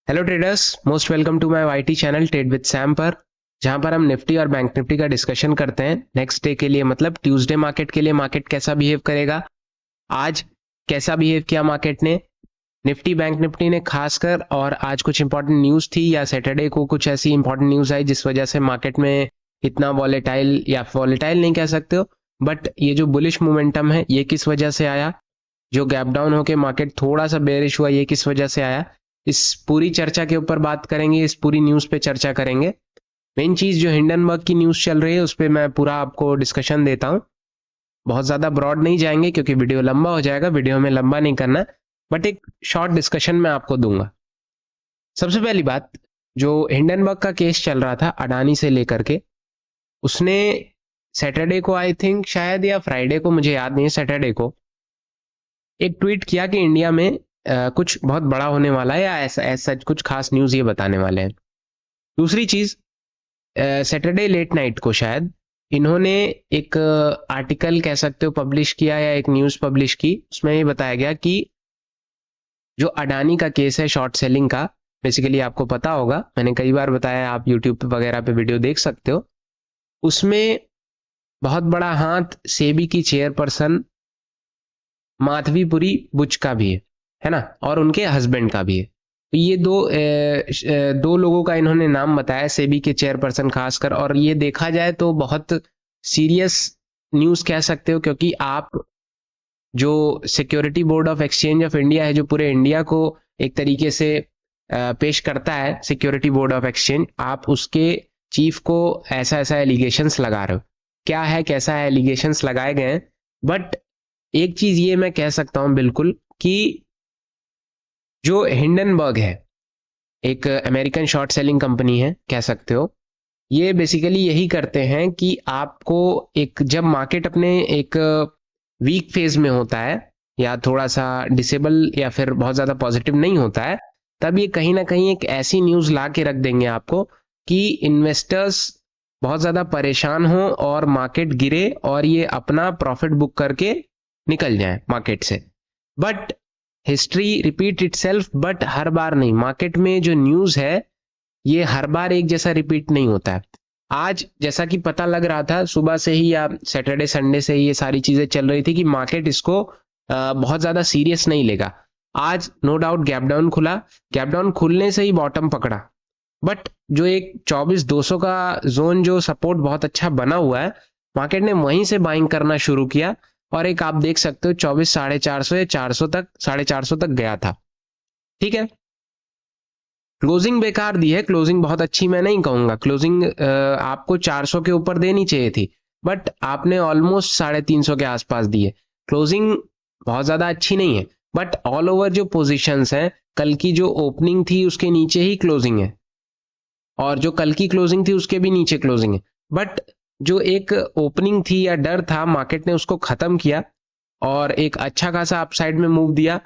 Hello traders, most welcome to my YT channel trade with Sam पर, जहां पर हम निफ्टी और बैंक निफ्टी का डिस्कशन करते हैं नेक्स्ट डे के लिए, मतलब ट्यूसडे मार्केट के लिए मार्केट कैसा बिहेव करेगा। आज कैसा बिहेव किया मार्केट ने, निफ्टी बैंक निफ्टी ने खासकर, और आज कुछ इंपॉर्टेंट न्यूज थी या सैटरडे को कुछ ऐसी इंपॉर्टेंट न्यूज आई जिस वजह से मार्केट में इतना वॉलेटाइल, या वॉलेटाइल नहीं कह सकते हो, बट ये जो बुलिश मोमेंटम है ये किस वजह से आया, जो गैप डाउन होकर मार्केट थोड़ा सा बेरिश हुआ ये किस वजह से आया। इस पूरी चर्चा के ऊपर बात करेंगे, इस पूरी न्यूज पे चर्चा करेंगे। मेन चीज जो हिंडनबर्ग की न्यूज चल रही है उस पर मैं पूरा आपको डिस्कशन देता हूं। बहुत ज्यादा ब्रॉड नहीं जाएंगे क्योंकि वीडियो लंबा हो जाएगा, वीडियो में लंबा नहीं करना, बट एक शॉर्ट डिस्कशन मैं आपको दूंगा। सबसे पहली बात, जो हिंडनबर्ग का केस चल रहा था अडानी से लेकर के, उसने सैटरडे को, आई थिंक शायद या फ्राइडे को, मुझे याद नहीं है, सैटरडे को एक ट्वीट किया कि इंडिया में कुछ बहुत बड़ा होने वाला है, या ऐसा कुछ खास न्यूज ये बताने वाले हैं। दूसरी चीज, सैटरडे लेट नाइट को शायद इन्होंने एक आर्टिकल कह सकते हो पब्लिश किया, या एक न्यूज पब्लिश की। उसमें ये बताया गया कि जो अडानी का केस है शॉर्ट सेलिंग का, बेसिकली आपको पता होगा, मैंने कई बार बताया, आप यूट्यूब वगैरह पे वीडियो देख सकते हो, उसमें बहुत बड़ा हाथ सेबी की चेयरपर्सन माधवीपुरी बुच का भी है ना, और उनके हस्बैंड का भी है। तो ये दो लोगों का इन्होंने नाम बताया, सेबी के चेयरपर्सन खासकर, और ये देखा जाए तो बहुत सीरियस न्यूज कह सकते हो, क्योंकि आप जो security board of exchange of India है, जो पूरे इंडिया को एक तरीके से पेश करता है, सिक्योरिटी बोर्ड ऑफ एक्सचेंज, आप उसके चीफ को ऐसा ऐसा एलिगेशंस लगा रहे हो। क्या है, कैसा है, एलिगेशंस लगाए गए हैं, बट एक चीज ये मैं कह सकता हूं बिल्कुल कि जो हिंडनबर्ग है, एक अमेरिकन शॉर्ट सेलिंग कंपनी है कह सकते हो, ये बेसिकली यही करते हैं कि आपको एक, जब मार्केट अपने एक वीक फेज में होता है, या थोड़ा सा डिसेबल, या फिर बहुत ज्यादा पॉजिटिव नहीं होता है, तब ये कहीं ना कहीं एक ऐसी न्यूज ला के रख देंगे आपको कि इन्वेस्टर्स बहुत ज्यादा परेशान हो और मार्केट गिरे और ये अपना प्रॉफिट बुक करके निकल जाए मार्केट से। But history repeat itself, but हर बार नहीं। मार्केट में जो न्यूज है ये हर बार एक जैसा रिपीट नहीं होता है। आज जैसा कि पता लग रहा था सुबह से ही, या सैटरडे संडे से ही ये सारी चीजें चल रही थी कि मार्केट इसको बहुत ज्यादा सीरियस नहीं लेगा। आज नो डाउट गैप डाउन खुला, गैप डाउन खुलने से ही बॉटम पकड़ा, बट जो एक 24,200 का जोन, जो सपोर्ट बहुत अच्छा बना हुआ है, मार्केट ने वहीं से बाइंग करना शुरू किया, और एक आप देख सकते हो 24,450 या 400 तक, 450 तक गया था। ठीक है, क्लोजिंग बेकार दी है, क्लोजिंग बहुत अच्छी मैं नहीं कहूंगा, क्लोजिंग आपको 400 के ऊपर देनी चाहिए थी, बट आपने ऑलमोस्ट 350 के आसपास दी है। क्लोजिंग बहुत ज्यादा अच्छी नहीं है, बट ऑल ओवर जो पोजीशंस हैं, कल की जो ओपनिंग थी उसके नीचे ही क्लोजिंग है, और जो कल की क्लोजिंग थी उसके भी नीचे क्लोजिंग है। बट जो एक ओपनिंग थी या डर था, मार्केट ने उसको खत्म किया और एक अच्छा खासा अपसाइड में मूव दिया,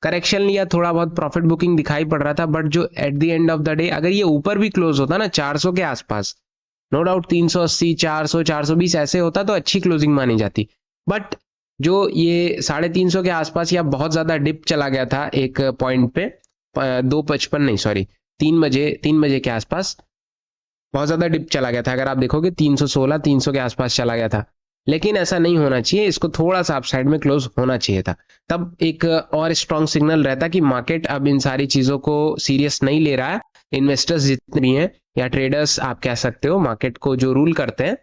करेक्शन लिया, थोड़ा बहुत प्रॉफिट बुकिंग दिखाई पड़ रहा था, बट जो at the end of the day अगर ये ऊपर भी क्लोज होता ना 400 के आसपास, नो डाउट 380, 400, 420 ऐसे होता तो अच्छी क्लोजिंग मानी जाती। बट जो ये 350 के आसपास या बहुत ज्यादा डिप चला गया था एक पॉइंट पे, 2:55 नहीं सॉरी 3 बजे के आसपास बहुत ज्यादा डिप चला गया था। अगर आप देखोगे 316, 300 के आसपास चला गया था, लेकिन ऐसा नहीं होना चाहिए, इसको थोड़ा सा अपसाइड में क्लोज होना चाहिए था, तब एक और स्ट्रॉन्ग सिग्नल रहता कि मार्केट अब इन सारी चीजों को सीरियस नहीं ले रहा है। इन्वेस्टर्स जितने भी हैं, या ट्रेडर्स आप कह सकते हो, मार्केट को जो रूल करते हैं,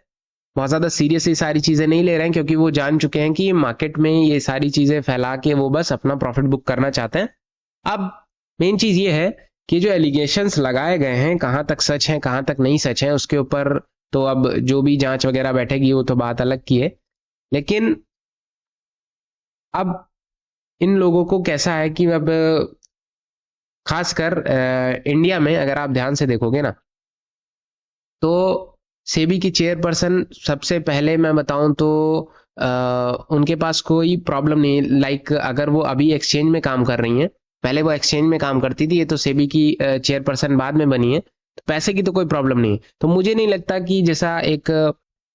बहुत ज्यादा सीरियस ये सारी चीजें नहीं ले रहे हैं, क्योंकि वो जान चुके हैं कि मार्केट में ये सारी चीजें फैला के वो बस अपना प्रॉफिट बुक करना चाहते हैं। अब मेन चीज ये है कि जो एलिगेशंस लगाए गए हैं कहां तक सच हैं कहां तक नहीं सच हैं, उसके ऊपर तो अब जो भी जांच वगैरह बैठेगी वो तो बात अलग की है। लेकिन अब इन लोगों को कैसा है कि अब खासकर इंडिया में अगर आप ध्यान से देखोगे ना, तो सेबी की चेयरपर्सन, सबसे पहले मैं बताऊं तो उनके पास कोई प्रॉब्लम नहीं है। लाइक अगर वो अभी एक्सचेंज में काम कर रही हैं, पहले वो एक्सचेंज में काम करती थी, ये तो सेबी की चेयरपर्सन बाद में बनी है, तो पैसे की तो कोई प्रॉब्लम नहीं है। तो मुझे नहीं लगता कि जैसा एक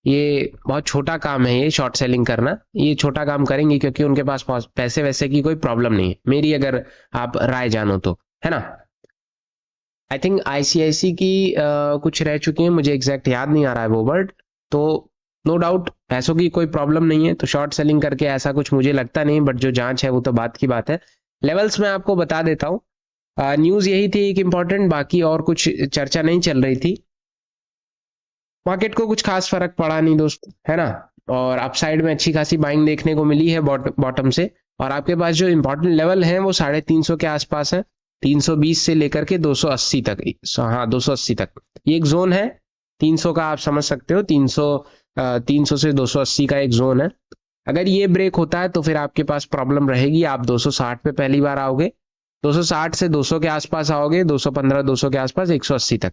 ये बहुत छोटा काम है ये शॉर्ट सेलिंग करना, ये छोटा काम करेंगे क्योंकि उनके पास पैसे वैसे की कोई प्रॉब्लम नहीं है, मेरी अगर आप राय जानो तो, है ना। आई थिंक आईसीआईसी की कुछ रह चुकी हैं, मुझे एग्जैक्ट याद नहीं आ रहा है वो वर्ड। तो नो डाउट पैसों की कोई प्रॉब्लम नहीं है, तो शॉर्ट सेलिंग करके ऐसा कुछ मुझे लगता नहीं, बट जो जांच है वो तो बात की बात है। लेवल्स मैं आपको बता देता हूँ। न्यूज़ यही थी एक इम्पॉर्टेंट, बाकी और कुछ चर्चा नहीं चल रही थी। मार्केट को कुछ खास फर्क पड़ा नहीं दोस्त, है ना। और अपसाइड में अच्छी खासी बाइंग देखने को मिली है बॉटम से। और आपके पास जो इंपॉर्टेंट लेवल है वो 350 के आसपास है, 320 से लेकर के 280 तक। हाँ 280 तक ये एक जोन है। 300 का आप समझ सकते हो, 300 से 280 का एक जोन है। अगर ये ब्रेक होता है तो फिर आपके पास प्रॉब्लम रहेगी, आप 260 पे पहली बार आओगे, 260 से 200 के आसपास आओगे, 215 200 के आसपास, 180 तक।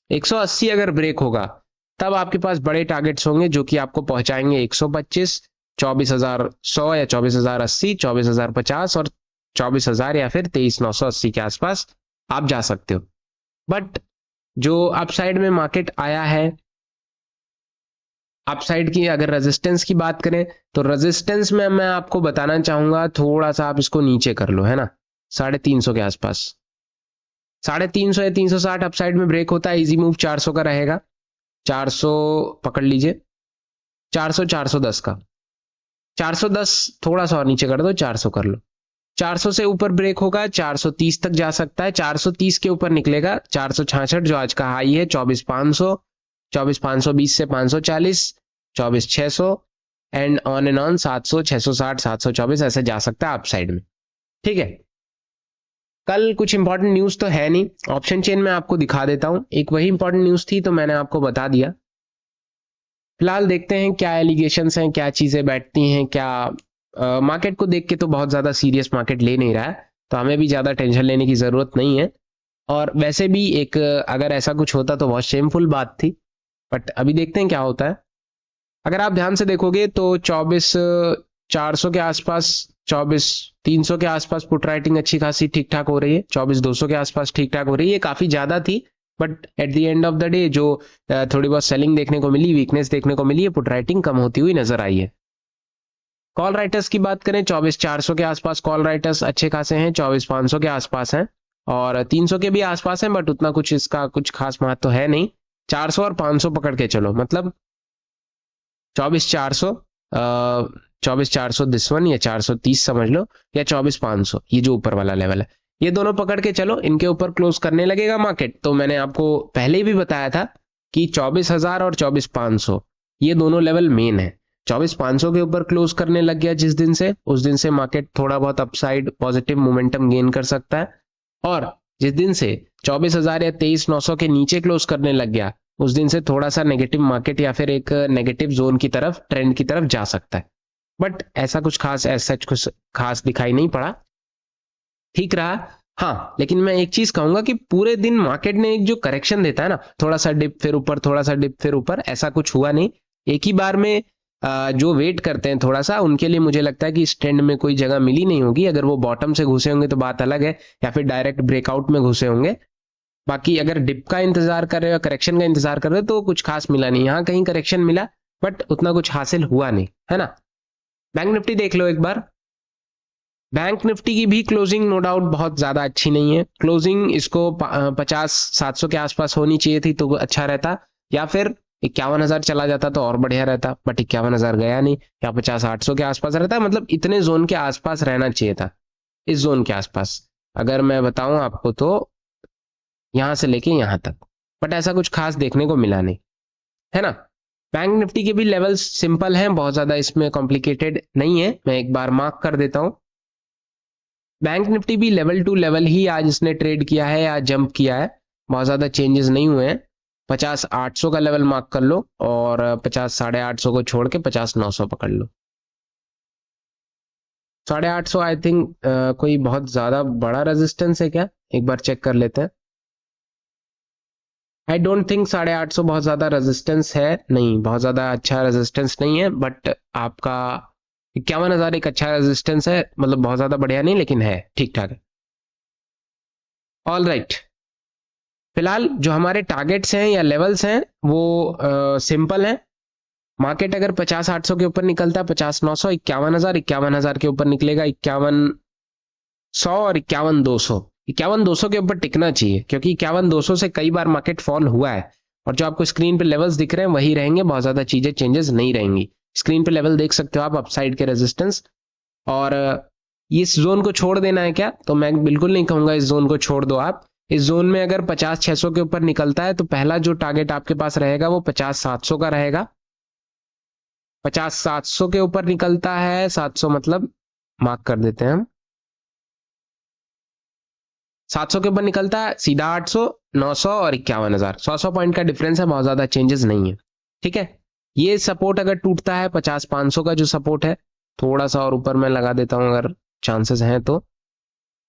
180 अगर ब्रेक होगा तब आपके पास बड़े टारगेट्स होंगे जो कि आपको पहुंचाएंगे 125, 24,100 या 24,080, 24,050 और 24,000 या फिर 23,980 के आसपास आप जा सकते हो। बट जो अपसाइड में मार्केट आया है, अपसाइड की अगर रेजिस्टेंस की बात करें तो रेजिस्टेंस में मैं आपको बताना चाहूंगा, थोड़ा सा आप इसको नीचे कर लो, है ना, 350 के आसपास। 350 या 360 अपसाइड में ब्रेक होता है, इजी मूव 400 का रहेगा। 400 पकड़ लीजिए, 400 410 का, 410 थोड़ा सा और नीचे कर दो, 400 कर लो। 400 से ऊपर ब्रेक होगा 430 तक जा सकता है, 430 के ऊपर निकलेगा 466 जो आज का हाई है, 24,500, 24,520 से 540, 24,600 एंड ऑन एंड ऑन 700, 660, 724 ऐसे जा सकता है अपसाइड में। ठीक है, कल कुछ इंपॉर्टेंट न्यूज तो है नहीं, ऑप्शन चेन में आपको दिखा देता हूं। एक वही इंपॉर्टेंट न्यूज थी तो मैंने आपको बता दिया। फिलहाल देखते हैं क्या एलिगेशंस हैं, क्या चीजें बैठती हैं, क्या मार्केट को देख के तो बहुत ज्यादा सीरियस मार्केट ले नहीं रहा है, तो हमें भी ज्यादा टेंशन लेने की जरूरत नहीं है। और वैसे भी एक अगर ऐसा कुछ होता तो बहुत शेमफुल बात थी, बट अभी देखते हैं क्या होता है। अगर आप ध्यान से देखोगे तो 24,400 के आसपास, 24,300 के आसपास पुट राइटिंग अच्छी खासी ठीक ठाक हो रही है, 24,200 के आसपास ठीक ठाक हो रही है। ये काफी ज्यादा थी, but at the end of the day जो थोड़ी बहुत सेलिंग देखने को मिली, वीकनेस देखने को मिली है, पुट राइटिंग कम होती हुई नजर आई है। कॉल राइटर्स की बात करें, 24,400 के आसपास कॉल राइटर्स अच्छे खासे हैं, 24,500 के आसपास हैं और 300 के भी आसपास हैं, बट उतना कुछ इसका कुछ खास महत्व तो है नहीं। 400 और 500 पकड़ के चलो, मतलब 24,400, 24,400 दिस वन, या 430 समझ लो, या 24,500 ये जो ऊपर वाला लेवल है, ये दोनों पकड़ के चलो। इनके ऊपर क्लोज करने लगेगा मार्केट तो मैंने आपको पहले भी बताया था कि 24,000 और 24,500 ये दोनों लेवल मेन है। 24,500 के ऊपर क्लोज करने लग गया जिस दिन से, उस दिन से मार्केट थोड़ा बहुत अपसाइड पॉजिटिव मोमेंटम गेन कर सकता है। और जिस दिन से 24,000 या 23,900 के नीचे क्लोज करने लग गया, उस दिन से थोड़ा सा नेगेटिव मार्केट या फिर एक नेगेटिव जोन की तरफ, ट्रेंड की तरफ जा सकता है। बट ऐसा कुछ खास, ऐसा कुछ खास दिखाई नहीं पड़ा, ठीक रहा। हाँ, लेकिन मैं एक चीज कहूंगा कि पूरे दिन मार्केट ने एक जो करेक्शन देता है ना, थोड़ा सा डिप फिर ऊपर, थोड़ा सा डिप फिर ऊपर, ऐसा कुछ हुआ नहीं। एक ही बार में जो वेट करते हैं थोड़ा सा, उनके लिए मुझे लगता है कि इस ट्रेंड में कोई जगह मिली नहीं होगी। अगर वो बॉटम से घुसे होंगे तो बात अलग है, या फिर डायरेक्ट ब्रेकआउट में घुसे होंगे। बाकी अगर डिप का इंतजार कर रहे हो, करेक्शन का इंतजार कर रहे हो, तो कुछ खास मिला नहीं। यहाँ कहीं करेक्शन मिला बट उतना कुछ हासिल हुआ नहीं, है ना। बैंक निफ्टी देख लो एक बार। बैंक निफ्टी की भी क्लोजिंग नो डाउट बहुत ज्यादा अच्छी नहीं है। क्लोजिंग इसको 50-700 के आसपास होनी चाहिए थी तो अच्छा रहता, या फिर 51,000 चला जाता तो और बढ़िया रहता, बट 51,000 गया नहीं, या 50-800 के आसपास रहता, मतलब इतने जोन के आसपास रहना चाहिए था, इस जोन के आसपास अगर मैं बताऊं आपको तो, यहां से लेके यहां तक। बट ऐसा कुछ खास देखने को मिला नहीं, है ना। बैंक निफ्टी के भी लेवल्स सिंपल हैं, बहुत ज्यादा इसमें कॉम्प्लिकेटेड नहीं है। मैं एक बार मार्क कर देता हूं, बैंक निफ्टी भी लेवल टू लेवल ही आज इसने ट्रेड किया है या जंप किया है, बहुत ज्यादा चेंजेस नहीं हुए हैं। 50,800 का लेवल मार्क कर लो और 50,850 को छोड़ के 50,900 पकड़ लो। 850 आई थिंक कोई बहुत ज्यादा बड़ा रेजिस्टेंस है क्या, एक बार चेक कर लेते हैं। आई डोंट थिंक 850 बहुत ज्यादा रेजिस्टेंस है, नहीं बहुत ज्यादा अच्छा रेजिस्टेंस नहीं है, बट आपका 51,000 एक अच्छा रेजिस्टेंस है, मतलब बहुत ज्यादा बढ़िया नहीं लेकिन है, ठीक ठाक है। ऑल राइट, फिलहाल जो हमारे टारगेट्स हैं या लेवल्स हैं वो सिंपल हैं। मार्केट अगर 50,800 के ऊपर निकलता है, 50,900, 51,000, 51,000 के ऊपर निकलेगा 51,100 और 51,200, 51,200 के ऊपर टिकना चाहिए, क्योंकि 51,200 से कई बार मार्केट फॉल हुआ है, और जो आपको स्क्रीन पे लेवल्स दिख रहे हैं वही रहेंगे, बहुत ज्यादा चीजें चेंजेस नहीं रहेंगी। स्क्रीन पे लेवल देख सकते हो आप अपसाइड के रेजिस्टेंस। और इस जोन को छोड़ देना है क्या? तो मैं बिल्कुल नहीं कहूंगा इस जोन को छोड़ दो आप। इस जोन में अगर 50,600 के ऊपर निकलता है तो पहला जो टारगेट आपके पास रहेगा वो 50,700 का रहेगा। 50,700 के ऊपर निकलता है, 700 मतलब मार्क कर देते हैं हम, 700 के ऊपर निकलता है सीधा 800, 900 और 51,000, 100 पॉइंट का डिफरेंस है, बहुत ज्यादा चेंजेस नहीं है। ठीक है, ये सपोर्ट अगर टूटता है 50,500 का जो सपोर्ट है, थोड़ा सा और ऊपर मैं लगा देता हूं अगर चांसेस हैं तो,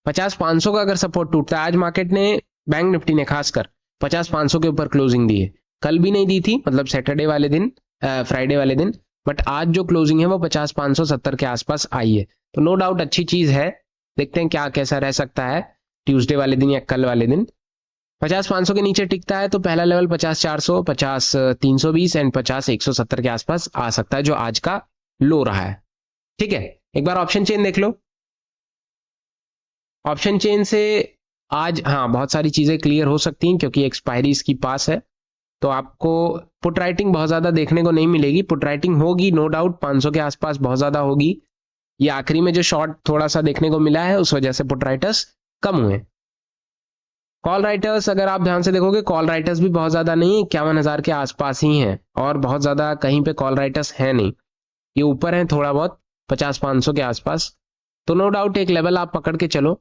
50,500 का अगर सपोर्ट टूटता है, आज मार्केट ने, बैंक निफ्टी ने खासकर 50,500 के ऊपर क्लोजिंग दी है, कल भी नहीं दी थी, मतलब सैटरडे वाले दिन, फ्राइडे वाले दिन, बट आज जो क्लोजिंग है वो 50,570 के आसपास आई है, तो नो डाउट अच्छी चीज है। देखते हैं क्या कैसा रह सकता है ट्यूसडे वाले दिन या कल वाले दिन। 50,500 के नीचे टिकता है तो पहला लेवल 50,400, 50,320 एंड 50,170 के आसपास आ सकता है, जो आज का लो रहा है। ठीक है, एक बार ऑप्शन चेन देख लो। ऑप्शन चेन से आज हाँ बहुत सारी चीजें क्लियर हो सकती हैं, क्योंकि एक्सपायरी इसकी पास है, तो आपको पुट राइटिंग बहुत ज्यादा देखने को नहीं मिलेगी। पुट राइटिंग होगी नो डाउट 500 के आसपास बहुत ज्यादा होगी। ये आखिरी में जो शॉर्ट थोड़ा सा देखने को मिला है उस वजह से पुट राइटर्स कम हुए। कॉल राइटर्स अगर आप ध्यान से देखोगे, कॉल राइटर्स भी बहुत ज्यादा नहीं, 51,000 के आसपास ही हैं, और बहुत ज्यादा कहीं पे कॉल राइटर्स है नहीं, ये ऊपर है थोड़ा बहुत 50,500 के आसपास। तो नो डाउट एक लेवल आप पकड़ के चलो।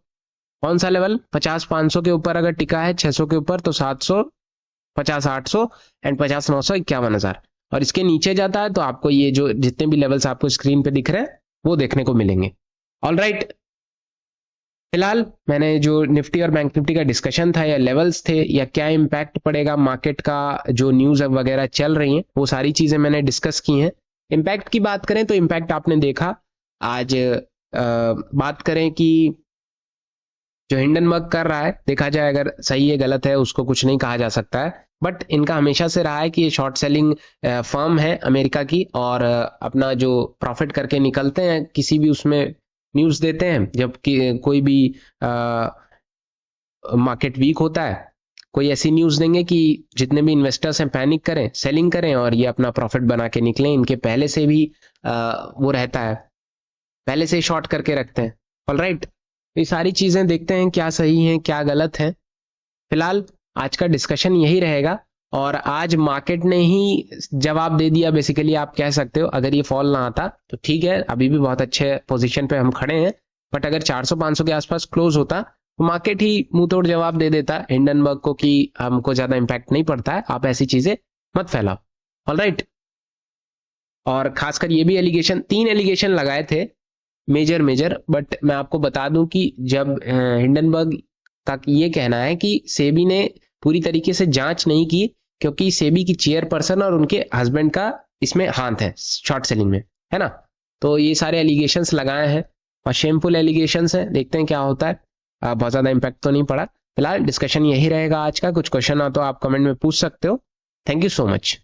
कौन सा लेवल? 50,500 के ऊपर अगर टिका है 600 के ऊपर तो 700, 50,800 एंड 50,900, 51,000, और इसके नीचे जाता है तो आपको ये जो जितने भी लेवल्स आपको स्क्रीन पे दिख रहे हैं वो देखने को मिलेंगे। ऑल राइट, फिलहाल मैंने जो निफ्टी और बैंक निफ्टी का डिस्कशन था, या लेवल्स थे, या क्या इम्पैक्ट पड़ेगा मार्केट का, जो न्यूज वगैरह चल रही हैं, वो सारी चीजें मैंने डिस्कस की हैं। इम्पैक्ट की बात करें तो इम्पैक्ट आपने देखा आज। बात करें कि जो हिंडनबर्ग कर रहा है, देखा जाए अगर सही है गलत है उसको कुछ नहीं कहा जा सकता है, बट इनका हमेशा से रहा है कि ये शॉर्ट सेलिंग फर्म है अमेरिका की, और अपना जो प्रॉफिट करके निकलते हैं किसी भी उसमें न्यूज देते हैं, जब कोई भी मार्केट वीक होता है, कोई ऐसी न्यूज देंगे कि जितने भी इन्वेस्टर्स हैं पैनिक करें, सेलिंग करें, और ये अपना प्रॉफिट बना के निकलें। इनके पहले से भी वो रहता है, पहले से ही शॉर्ट करके रखते हैं। ऑलराइट, ये सारी चीजें देखते हैं क्या सही है क्या गलत है। फिलहाल आज का डिस्कशन यही रहेगा, और आज मार्केट ने ही जवाब दे दिया बेसिकली, आप कह सकते हो। अगर ये फॉल ना आता तो ठीक है, अभी भी बहुत अच्छे पोजीशन पे हम खड़े हैं, बट अगर 400-500 के आसपास क्लोज होता तो मार्केट ही मुंह तोड़ जवाब दे देता हिंडनबर्ग को कि हमको ज्यादा इंपैक्ट नहीं पड़ता है, आप ऐसी चीजें मत फैलाओ। ऑलराइट, और खासकर ये भी एलिगेशन, 3 एलिगेशन लगाए थे मेजर, बट मैं आपको बता दूं कि जब हिंडनबर्ग का ये कहना है कि सेबी ने पूरी तरीके से जांच नहीं की, क्योंकि सेबी की चेयरपर्सन और उनके हस्बैंड का इसमें हाथ है शॉर्ट सेलिंग में, है ना। तो ये सारे एलिगेशंस लगाए हैं और शेमफुल एलिगेशंस हैं, देखते हैं क्या होता है। बहुत ज्यादा इंपैक्ट तो नहीं पड़ा। फिलहाल डिस्कशन यही रहेगा आज का। कुछ क्वेश्चन हो तो आप कमेंट में पूछ सकते हो। Thank you so much.